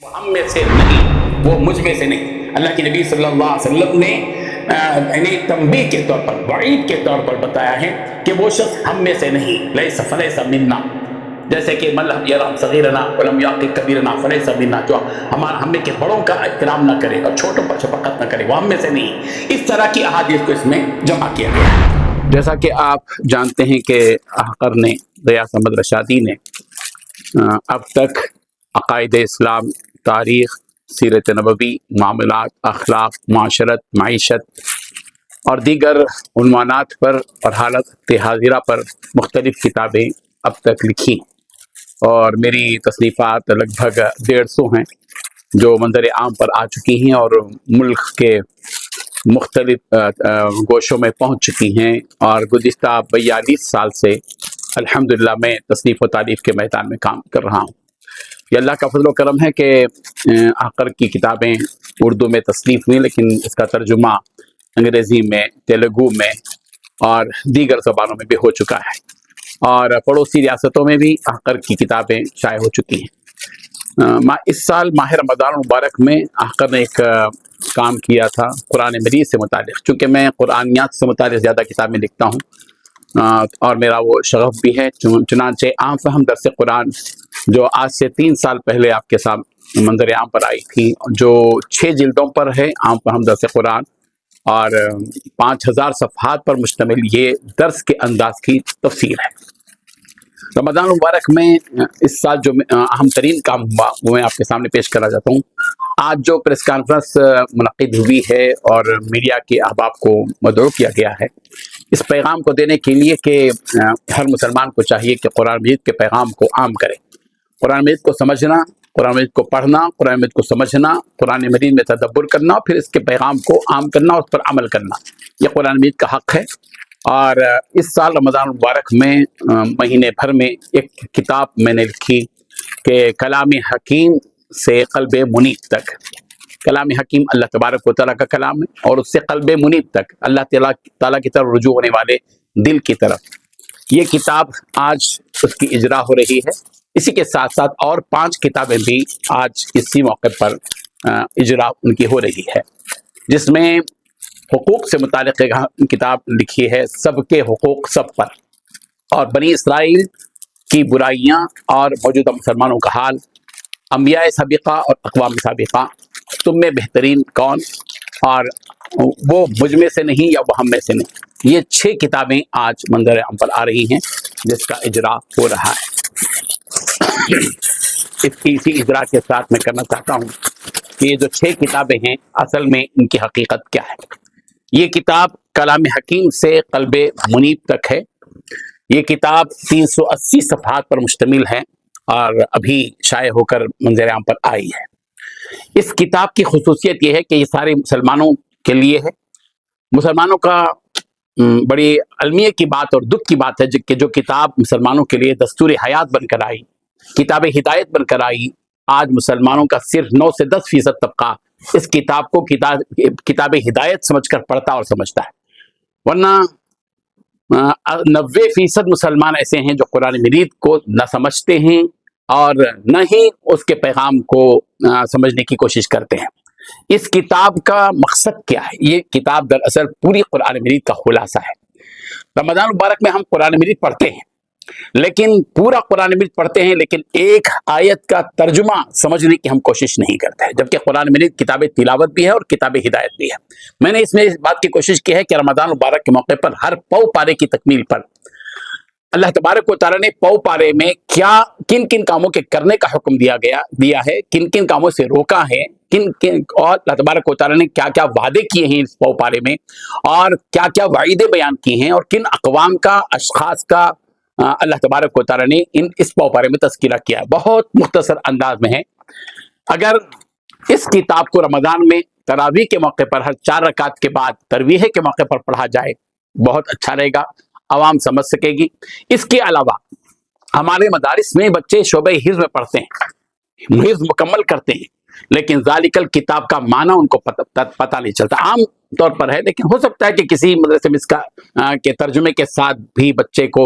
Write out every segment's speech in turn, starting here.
ہم میں سے نہیں، وہ مجھ میں سے نہیں۔ اللہ کے نبی صلی اللہ علیہ وسلم نے انہیں تنبیہ کے طور پر، وعید کے طور پر بتایا ہے کہ وہ شخص ہم میں سے نہیں، لیس فلیس منا، جیسے کہ من لم یرحم صغیرنا ولم یعقب کبیرنا فلیس منا، جو ہم میں کے بڑوں کا احترام نہ کرے اور چھوٹوں پر شفقت نہ کرے وہ ہم میں سے نہیں۔ اس طرح کی احادیث کو اس میں جمع کیا گیا ہے۔ جیسا کہ آپ جانتے ہیں کہ قرن غیاث احمد رشادی نے اب تک عقائد اسلام، تاریخ، سیرت نبوی، معاملات، اخلاق، معاشرت، معیشت اور دیگر عنوانات پر اور حالت حاضرہ پر مختلف کتابیں اب تک لکھی، اور میری تصنیفات لگ بھگ 150 ہیں جو منظر عام پر آ چکی ہیں اور ملک کے مختلف گوشوں میں پہنچ چکی ہیں، اور گزشتہ 42 سال سے الحمدللہ میں تصنیف و تالیف کے میدان میں کام کر رہا ہوں۔ یہ اللہ کا فضل و کرم ہے کہ عقر کی کتابیں اردو میں تصنیف ہوئی، لیکن اس کا ترجمہ انگریزی میں، تیلگو میں اور دیگر زبانوں میں بھی ہو چکا ہے، اور پڑوسی ریاستوں میں بھی عقر کی کتابیں شائع ہو چکی ہیں۔ اس سال ماہ رمضان المبارک میں عقر نے ایک کام کیا تھا قرآن مجید سے متعلق، چونکہ میں قرآنیات سے متعلق زیادہ کتابیں لکھتا ہوں اور میرا وہ شغف بھی ہے، چنانچہ عام فہم درس قرآن جو آج سے 3 سال پہلے آپ کے سامنے منظر عام پر آئی تھی، جو 6 جلدوں پر ہے، عام فہم درس قرآن، اور 5000 صفحات پر مشتمل یہ درس کے انداز کی تفسیر ہے۔ رمضان المبارک میں اس سال جو اہم ترین کام ہوا وہ میں آپ کے سامنے پیش کرنا چاہتا ہوں۔ آج جو پریس کانفرنس منعقد ہوئی ہے اور میڈیا کے احباب کو مدعو کیا گیا ہے، اس پیغام کو دینے کے لیے کہ ہر مسلمان کو چاہیے کہ قرآن مجید کے پیغام کو عام کرے، قرآن مجید کو سمجھنا، قرآن مجید کو پڑھنا، قرآن مجید کو سمجھنا، قرآن مجید میں تدبر کرنا، اور پھر اس کے پیغام کو عام کرنا اور اس پر عمل کرنا، یہ قرآن مجید کا حق ہے۔ اور اس سال رمضان المبارک میں مہینے بھر میں ایک کتاب میں نے لکھی کہ کلام حکیم سے قلب منیب تک۔ کلام حکیم اللہ تبارک و تعالیٰ کا کلام ہے، اور اس سے قلب منیب تک، اللہ تعالیٰ کی طرف رجوع ہونے والے دل کی طرف، یہ کتاب آج اس کی اجرا ہو رہی ہے۔ اسی کے ساتھ ساتھ اور 5 کتابیں بھی آج اسی موقع پر اجرا ان کی ہو رہی ہے، جس میں حقوق سے متعلق ایک کتاب لکھی ہے، سب کے حقوق سب پر، اور بنی اسرائیل کی برائیاں اور موجودہ مسلمانوں کا حال، انبیاء سابقہ اور اقوام سابقہ، تم میں بہترین کون، اور وہ مجھ میں سے نہیں یا وہ ہم میں سے نہیں۔ یہ 6 کتابیں آج منظر عام پر آ رہی ہیں جس کا اجرا ہو رہا ہے۔ اس کی اسی اجرا کے ساتھ میں کرنا چاہتا ہوں کہ یہ جو 6 کتابیں ہیں اصل میں ان کی حقیقت کیا ہے۔ یہ کتاب کلام حکیم سے قلب منیب تک ہے۔ یہ کتاب 380 صفحات پر مشتمل ہے اور ابھی شائع ہو کر منظر عام پر آئی ہے۔ اس کتاب کی خصوصیت یہ ہے کہ یہ سارے مسلمانوں کے لیے ہے۔ مسلمانوں کا بڑی المیہ کی بات اور دکھ کی بات ہے کہ جو کتاب مسلمانوں کے لیے دستور حیات بن کر آئی، کتاب ہدایت بن کر آئی، آج مسلمانوں کا صرف 9 سے 10% طبقہ اس کتاب کو کتاب ہدایت سمجھ کر پڑھتا اور سمجھتا ہے، ورنہ 90% مسلمان ایسے ہیں جو قرآن مجید کو نہ سمجھتے ہیں اور نہ ہی اس کے پیغام کو سمجھنے کی کوشش کرتے ہیں۔ اس کتاب کا مقصد کیا ہے؟ یہ کتاب دراصل پوری قرآن مجید کا خلاصہ ہے۔ رمضان مبارک میں ہم قرآن مجید پڑھتے ہیں، لیکن پورا قرآن مجید پڑھتے ہیں لیکن ایک آیت کا ترجمہ سمجھنے کی ہم کوشش نہیں کرتے ہیں، جبکہ قرآن مجید کتاب تلاوت بھی ہے اور کتاب ہدایت بھی ہے۔ میں نے اس میں اس بات کی کوشش کی ہے کہ رمضان مبارک کے موقع پر ہر پو پارے کی تکمیل پر اللہ تبارک و تعالیٰ نے پو پارے میں کن کن کاموں کے کرنے کا حکم دیا ہے، کن کن کاموں سے روکا ہے، اور اللہ تبارک و تعالیٰ نے کیا کیا وعدے کیے ہیں اس پو پارے میں، اور کیا کیا وعیدے بیان کیے ہیں، اور کن اقوام کا، اشخاص کا اللہ تبارک و تعالیٰ نے اس پو پارے میں تذکرہ کیا ہے۔ بہت مختصر انداز میں ہے۔ اگر اس کتاب کو رمضان میں تراویح کے موقع پر ہر 4 رکعت کے بعد تراویح کے موقع پر پڑھا جائے بہت اچھا رہے گا، عوام سمجھ سکے گی۔ اس کے علاوہ ہمارے مدارس میں بچے شعبہ حفظ میں پڑھتے ہیں، حفظ مکمل کرتے ہیں، لیکن ذالک الکتاب کا معنی ان کو پتہ نہیں چلتا. عام طور پر ہے، لیکن ہو سکتا ہے کہ کسی مدرسے میں اس کا کے ترجمے کے ساتھ بھی بچے کو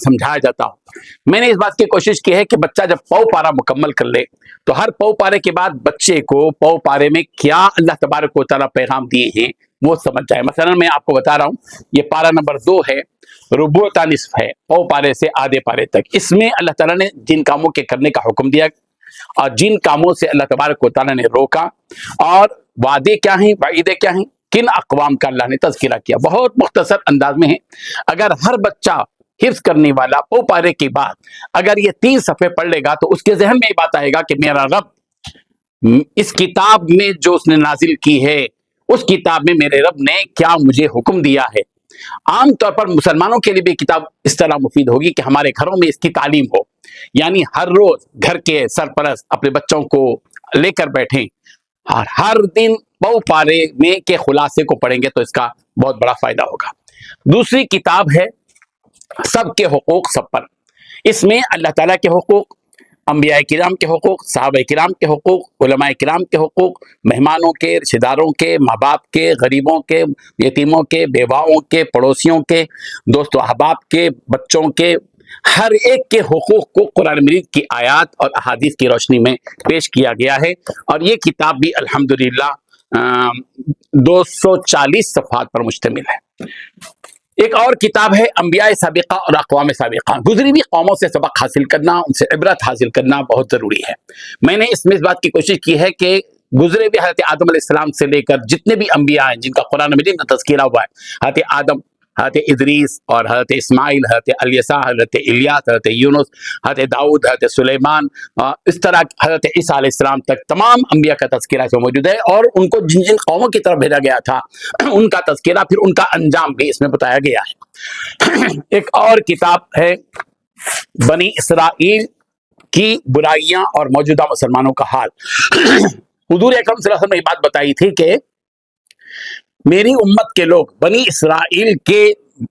سمجھایا جاتا ہو. میں نے اس بات کی کوشش کی ہے کہ بچہ جب پو پارا مکمل کر لے تو ہر پو پارے کے بعد بچے کو پو پارے میں کیا اللہ تبارک و تعالیٰ پیغام دیے ہیں وہ سمجھ جائے. مثلا میں آپ کو بتا رہا ہوں، یہ پارا نمبر 2 ہے، ربوع تا نصف ہے، پو پارے سے آدھے پارے تک. اس میں اللہ تعالیٰ نے جن کاموں کے کرنے کا حکم دیا اور جن کاموں سے اللہ تبارک و تعالیٰ نے روکا، اور وعدے کیا ہیں، وعیدے کیا ہیں، کن اقوام کا اللہ نے تذکرہ کیا. بہت مختصر انداز میں ہے. اگر ہر بچہ حفظ کرنے والا پو پارے کے بعد اگر یہ 3 صفحے پڑھ لے گا تو اس کے ذہن میں یہ بات آئے گا کہ میرا رب اس کتاب میں جو اس نے نازل کی ہے، اس کتاب میں میرے رب نے کیا مجھے حکم دیا ہے. عام طور پر مسلمانوں کے لیے بھی کتاب اس طرح مفید ہوگی کہ ہمارے گھروں میں اس کی تعلیم ہو، یعنی ہر روز گھر کے سرپرست اپنے بچوں کو لے کر بیٹھیں اور ہر دن پو پارے میں کے خلاصے کو پڑھیں گے تو اس کا بہت بڑا فائدہ ہوگا. دوسری کتاب ہے سب کے حقوق سب پر. اس میں اللہ تعالیٰ کے حقوق، انبیاء کرام کے حقوق، صحابہ کرام کے حقوق، علماء کرام کے حقوق، مہمانوں کے، رشتہ داروں کے، ماں باپ کے، غریبوں کے، یتیموں کے، بیواؤں کے، پڑوسیوں کے، دوست و احباب کے، بچوں کے، ہر ایک کے حقوق کو قرآن مجید کی آیات اور احادیث کی روشنی میں پیش کیا گیا ہے. اور یہ کتاب بھی الحمدللہ 240 صفحات پر مشتمل ہے. ایک اور کتاب ہے انبیاء سابقہ اور اقوام سابقہ. گزری ہوئی قوموں سے سبق حاصل کرنا، ان سے عبرت حاصل کرنا بہت ضروری ہے. میں نے اس میں اس بات کی کوشش کی ہے کہ گزرے ہوئے حضرت آدم علیہ السلام سے لے کر جتنے بھی انبیاء ہیں جن کا قرآن مجید میں تذکرہ ہوا ہے، حضرت آدم، حضرت ادریس اور حضرت اسماعیل، حضرت الیسع، حضرت الیاس، حضرت یونس، حضرت داؤد، حضرت سلیمان، اس طرح حضرت عیسیٰ علیہ السلام تک تمام انبیاء کا تذکرہ اس میں موجود ہے. اور ان کو جن جن قوموں کی طرف بھیجا گیا تھا ان کا تذکرہ، پھر ان کا انجام بھی اس میں بتایا گیا ہے. ایک اور کتاب ہے بنی اسرائیل کی برائیاں اور موجودہ مسلمانوں کا حال. حضور اکرم صلی اللہ علیہ وسلم نے یہ بات بتائی تھی کہ میری امت کے لوگ بنی اسرائیل کے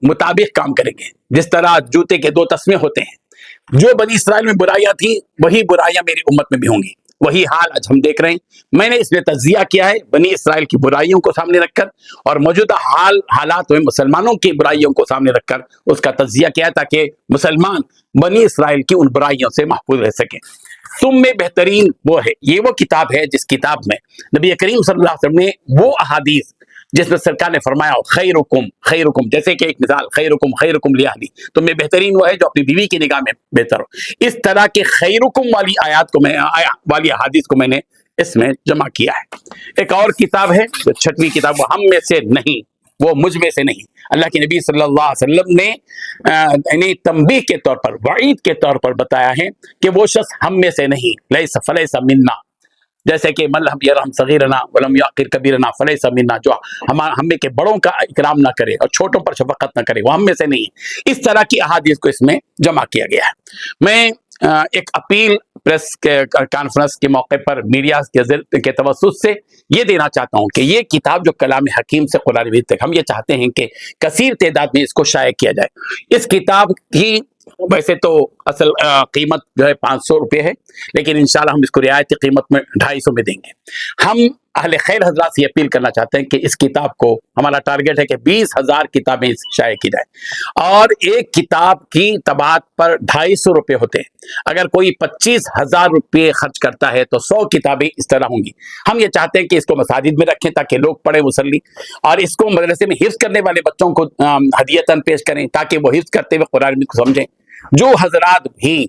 مطابق کام کریں گے. جس طرح جوتے کے 2 تسمے ہوتے ہیں، جو بنی اسرائیل میں برائیاں تھیں وہی برائیاں میری امت میں بھی ہوں گی. وہی حال آج ہم دیکھ رہے ہیں. میں نے اس میں تجزیہ کیا ہے بنی اسرائیل کی برائیوں کو سامنے رکھ کر، اور موجودہ حالات میں مسلمانوں کی برائیوں کو سامنے رکھ کر اس کا تجزیہ کیا ہے تاکہ مسلمان بنی اسرائیل کی ان برائیوں سے محفوظ رہ سکیں. تم میں بہترین وہ ہے، یہ وہ کتاب ہے جس کتاب میں نبی کریم صلی اللہ علیہ وسلم نے وہ احادیث جس میں سرکار نے فرمایا خیرکم خیرکم، جیسے کہ ایک مثال خیرکم خیرکم لاہلی، تم میں بہترین وہ ہے جو اپنی بیوی کی نگاہ میں بہتر ہو. اس طرح کے خیرکم والی آیات کو والی احادیث کو میں نے اس میں جمع کیا ہے. ایک اور کتاب ہے جو 6ویں کتاب، وہ ہم میں سے نہیں، وہ مجھ میں سے نہیں. اللہ کے نبی صلی اللہ علیہ وسلم نے انہیں تنبیہ کے طور پر، وعید کے طور پر بتایا ہے کہ وہ شخص ہم میں سے نہیں، لیس فلیس منا. جیسے کہ من لم یرحم صغیرنا ولم یعقر کبیرنا فلیس منا، جو ہم میں کے بڑوں کا اکرام نہ کرے اور چھوٹوں پر شفقت نہ کرے وہ ہم میں سے نہیں ہے. اس طرح کی احادیث کو اس میں جمع کیا گیا ہے. میں ایک اپیل پریس کانفرنس کے موقع پر میڈیا کے توسط سے یہ دینا چاہتا ہوں کہ یہ کتاب جو کلام حکیم سے قرآن مجید تک، ہم یہ چاہتے ہیں کہ کثیر تعداد میں اس کو شائع کیا جائے. اس کتاب کی ویسے تو اصل قیمت جو ہے 500 روپے ہے، لیکن انشاءاللہ ہم اس کو رعایتی قیمت میں 250 میں دیں گے. ہم اہل خیر حضرات سے اپیل کرنا چاہتے ہیں کہ اس کتاب کو، ہمارا ٹارگٹ ہے کہ 20,000 کتابیں شائع کی جائیں، اور ایک کتاب کی طباعت پر 250 روپے ہوتے ہیں. اگر کوئی 25,000 روپے خرچ کرتا ہے تو 100 کتابیں اس طرح ہوں گی. ہم یہ چاہتے ہیں کہ اس کو مساجد میں رکھیں تاکہ لوگ پڑھیں مسلی، اور اس کو مدرسے میں حفظ کرنے والے بچوں کو ہدیتاً پیش کریں تاکہ وہ حفظ کرتے ہوئے قرآن مجید کو سمجھیں. جو حضرات بھی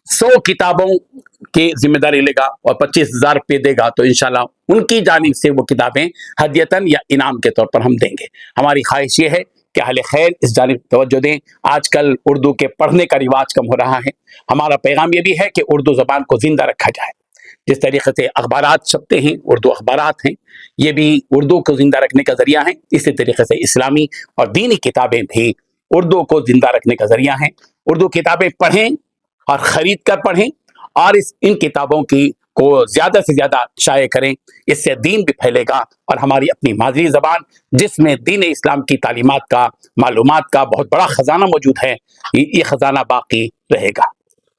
100 کتابوں کی ذمہ داری لے گا اور 25,000 روپے دے گا تو انشاءاللہ ان کی جانب سے وہ کتابیں ہدیتاً یا انعام کے طور پر ہم دیں گے. ہماری خواہش یہ ہے کہ اہل خیر اس جانب توجہ دیں. آج کل اردو کے پڑھنے کا رواج کم ہو رہا ہے. ہمارا پیغام یہ بھی ہے کہ اردو زبان کو زندہ رکھا جائے. جس طریقے سے اخبارات چھپتے ہیں، اردو اخبارات ہیں، یہ بھی اردو کو زندہ رکھنے کا ذریعہ ہیں. اسی طریقے سے اسلامی اور دینی کتابیں بھی اردو کو زندہ رکھنے کا ذریعہ ہیں. اردو کتابیں پڑھیں اور خرید کر پڑھیں، اور ان کتابوں کو زیادہ سے زیادہ شائع کریں. اس سے دین بھی پھیلے گا اور ہماری اپنی مادری زبان جس میں دین اسلام کی تعلیمات کا، معلومات کا بہت بڑا خزانہ موجود ہے، یہ خزانہ باقی رہے گا.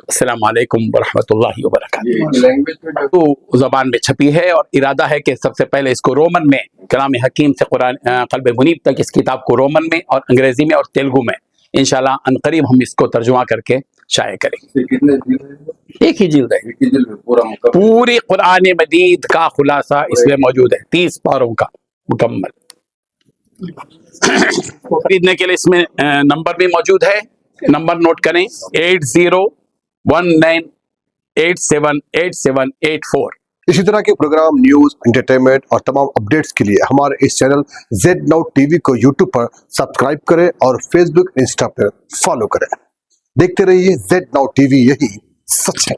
السلام علیکم ورحمۃ اللہ وبرکاتہ. تو زبان میں چھپی ہے اور ارادہ ہے کہ سب سے پہلے اس کو رومن میں کلام حکیم سے قرآن قلب منیب تک اس کتاب کو رومن میں اور انگریزی میں اور تیلگو میں انشاءاللہ عنقریب ہم اس کو ترجمہ کر کے شائع کریں. ایک ہی جلد ہے, پوری قرآن مجید کا خلاصہ اس میں موجود ہے, 30 پاروں کا مکمل. خریدنے کے لیے اس میں نمبر بھی موجود ہے, نمبر نوٹ کریں 8019878784. اسی طرح کے پروگرام, نیوز, انٹرٹینمنٹ اور تمام اپڈیٹس کے لیے ہمارے اس channel Z now T V کو یوٹیوب پر سبسکرائب کریں اور فیس بک, انسٹا پر فالو کریں. دیکھتے رہیے زیڈ ناؤ ٹی وی, یہی سچ ہے.